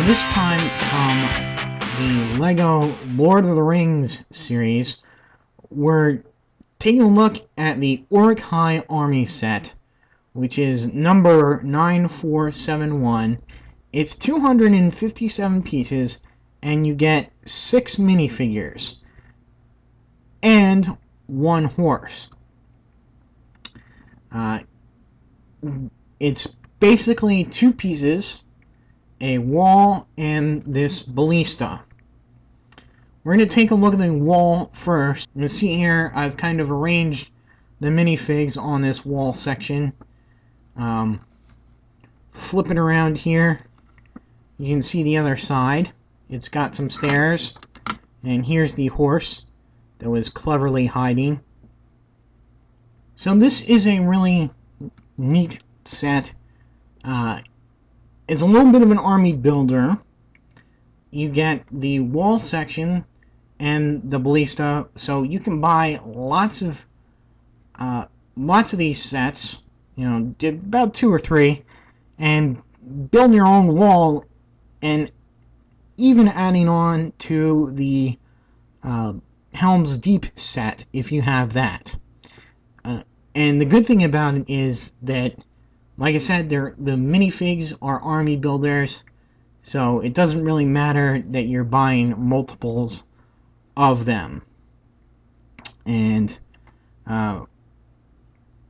this time from the LEGO Lord of the Rings series, we're taking a look at the Uruk-Hai army set, which is number 9471. It's 257 pieces, and you get 6 minifigures and 1 horse. It's basically 2 pieces, a wall, and this ballista. We're going to take a look at the wall first. You can see here I've kind of arranged the minifigs on this wall section. Flip it around here, you can see the other side. It's got some stairs, and here's the horse that was cleverly hiding. So this is a really neat set. It's a little bit of an army builder. You get the wall section and the ballista, so you can buy lots of these sets. You know, about 2 or 3, and build your own wall, and even adding on to the Helm's Deep set if you have that. And the good thing about it is that, like I said, the minifigs are army builders, so it doesn't really matter that you're buying multiples of them. And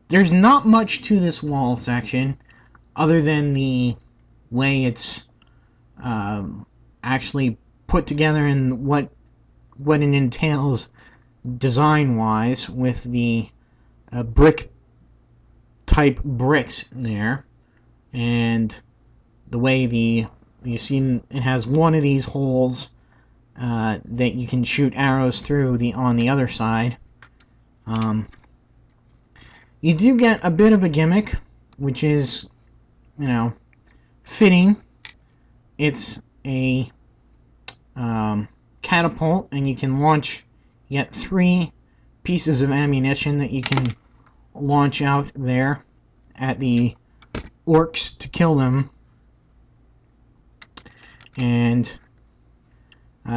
there's not much to this wall section other than the way it's actually put together and what it entails design-wise with the brick type bricks there, and the way you see it has one of these holes that you can shoot arrows through on the other side. You do get a bit of a gimmick, which is, you know, fitting. It's a catapult, and you can launch. You get 3 pieces of ammunition that you can launch out there at the orcs to kill them. And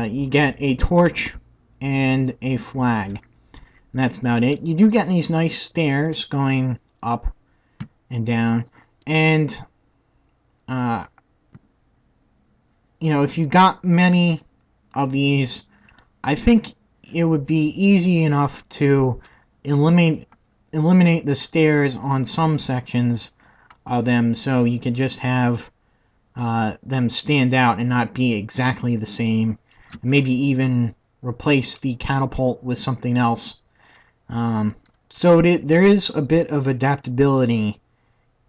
you get a torch and a flag. And that's about it. You do get these nice stairs going up and down. And, you know, if you got many of these, I think it would be easy enough to eliminate the stairs on some sections of them, so you could just have them stand out and not be exactly the same. Maybe even replace the catapult with something else. So there is a bit of adaptability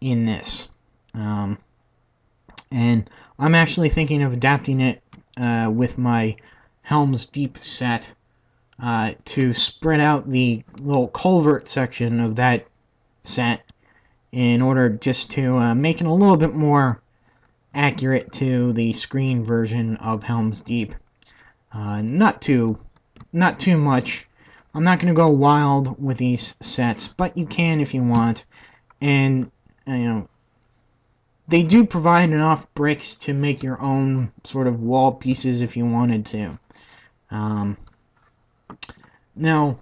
in this. And I'm actually thinking of adapting it with my Helm's Deep set to spread out the little culvert section of that set in order just to make it a little bit more accurate to the screen version of Helm's Deep. Not too much. I'm not going to go wild with these sets, but you can if you want. And, you know, they do provide enough bricks to make your own sort of wall pieces if you wanted to. Now,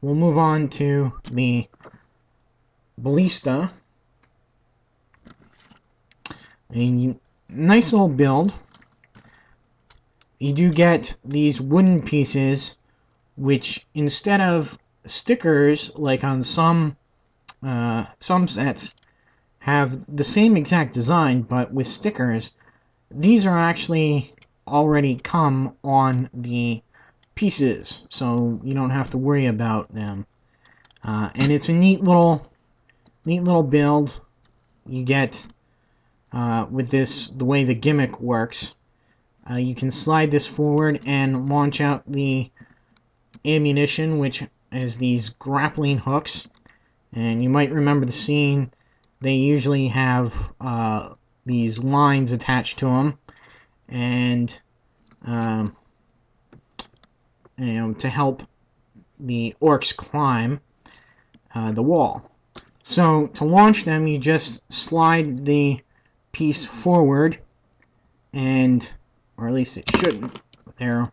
we'll move on to the ballista. A nice little build. You do get these wooden pieces, which instead of stickers like on some sets have the same exact design but with stickers. These are actually already come on the pieces, so you don't have to worry about them. And it's a neat little build you get with this, the way the gimmick works. You can slide this forward and launch out the ammunition, which is these grappling hooks. And you might remember the scene. They usually have these lines attached to them, and you know, to help the orcs climb the wall. So to launch them, you just slide the piece forward, and or at least it shouldn't. There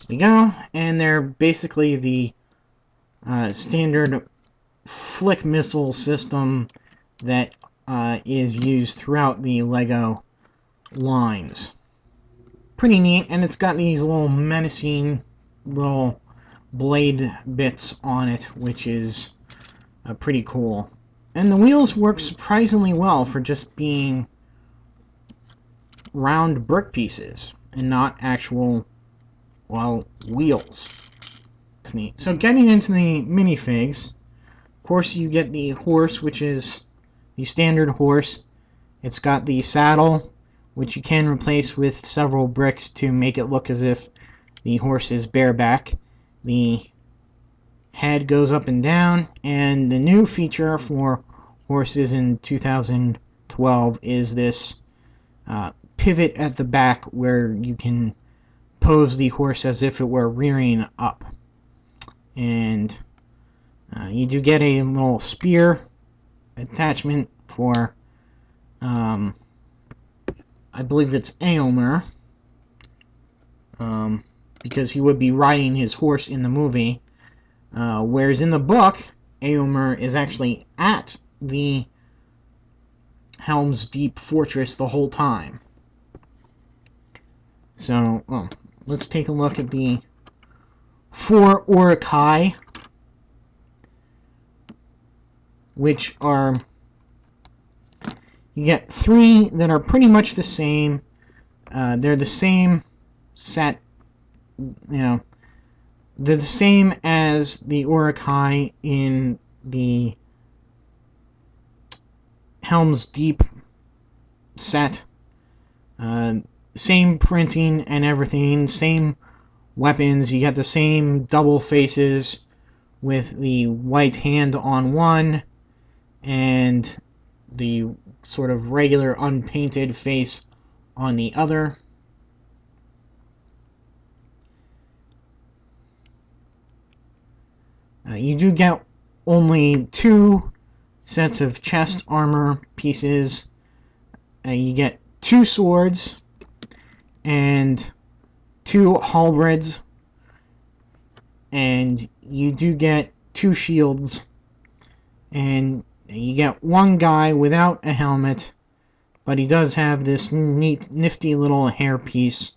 we go, and they're basically the standard flick missile system that is used throughout the LEGO lines. Pretty neat, and it's got these little menacing little blade bits on it, which is pretty cool. And the wheels work surprisingly well for just being round brick pieces and not actual, well, wheels. It's neat. So getting into the minifigs, of course you get the horse, which is the standard horse. It's got the saddle, which you can replace with several bricks to make it look as if the horse is bareback. The head goes up and down, and the new feature for horses in 2012 is this pivot at the back where you can pose the horse as if it were rearing up. And you do get a little spear attachment for I believe it's Éomer, because he would be riding his horse in the movie, whereas in the book Éomer is actually at the Helm's Deep fortress the whole time. So, well, let's take a look at the 4 Uruk-Hai, which are, you get 3 that are pretty much the same. They're the same set, they're the same as the Uruk-Hai in the Helm's Deep set. Same printing and everything, same weapons. You get the same double faces with the white hand on one and the sort of regular unpainted face on the other. You do get only 2 sets of chest armor pieces. You get 2 swords and 2 halberds, and you do get 2 shields, and you get 1 guy without a helmet, but he does have this neat, nifty little hairpiece,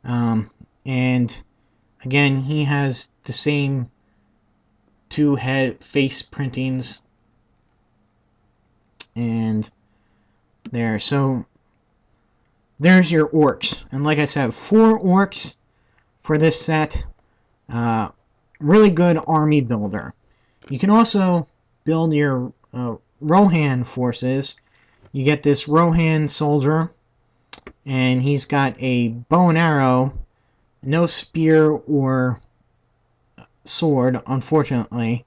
and again, he has the same 2 head face printings, and there. So there's your orcs, and like I said, 4 orcs for this set. Really good army builder. You can also build your Rohan forces. You get this Rohan soldier, and he's got a bow and arrow, no spear or sword, unfortunately,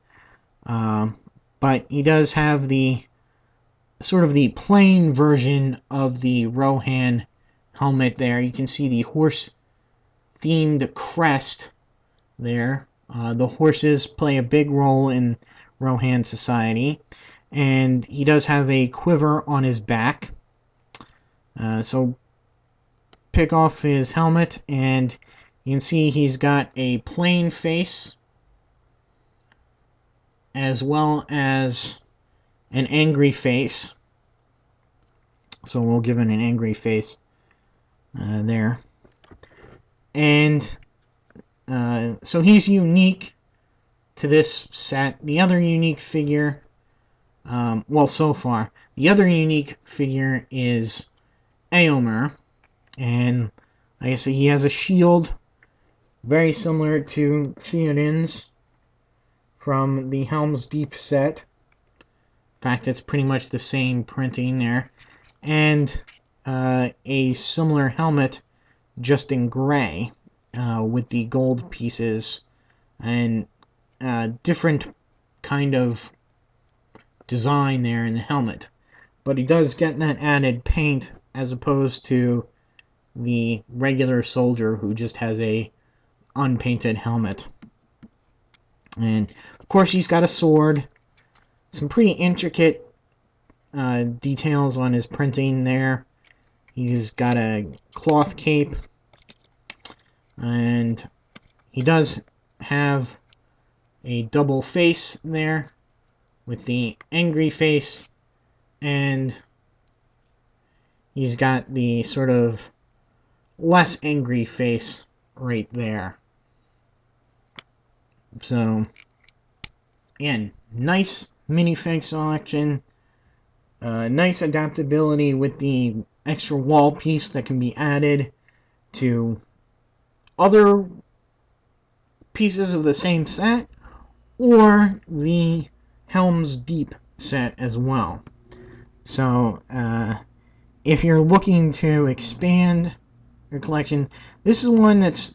but he does have the sort of the plain version of the Rohan helmet there. You can see the horse-themed crest there. The horses play a big role in Rohan society, and he does have a quiver on his back. So pick off his helmet, and you can see he's got a plain face as well as an angry face. So we'll give it an angry face there. And so he's unique to this set. The other unique figure, well, so far, the other unique figure is Éomer. And like I say, he has a shield very similar to Theoden's from the Helm's Deep set. In fact, it's pretty much the same printing there. And a similar helmet, just in gray, with the gold pieces and different kind of design there in the helmet. But he does get that added paint as opposed to the regular soldier who just has a unpainted helmet. And of course he's got a sword. Some pretty intricate details on his printing there. He's got a cloth cape And he does have a double face there with the angry face, and he's got the sort of less angry face right there. So, again, nice minifig selection, nice adaptability with the extra wall piece that can be added to other pieces of the same set, or the Helm's Deep set as well. So, if you're looking to expand your collection, this is one that's,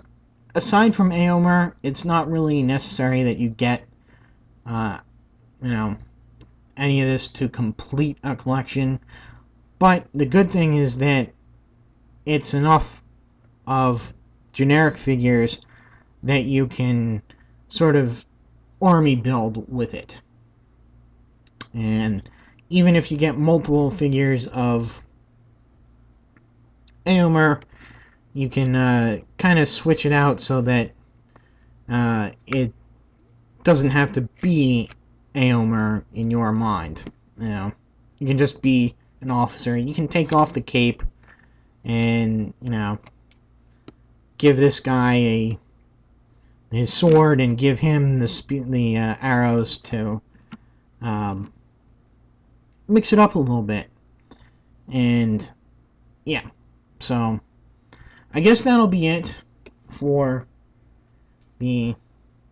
aside from Aomer, it's not really necessary that you get, you know, any of this to complete a collection. But the good thing is that it's enough of generic figures that you can sort of army build with it. And even if you get multiple figures of Aomer, you can kind of switch it out so that it doesn't have to be Aomer in your mind. You know, you can just be an officer. You can take off the cape and, you know, give this guy his sword and give him the arrows to mix it up a little bit. And yeah, so I guess that'll be it for the,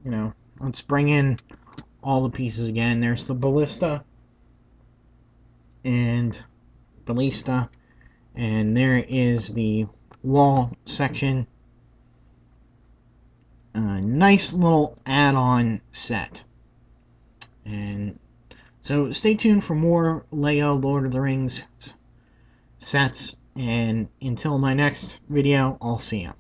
you know, let's bring in all the pieces again. There's the ballista and ballista, and there is the wall section. Nice little add-on set. And so stay tuned for more Lego Lord of the Rings sets, and until my next video, I'll see you.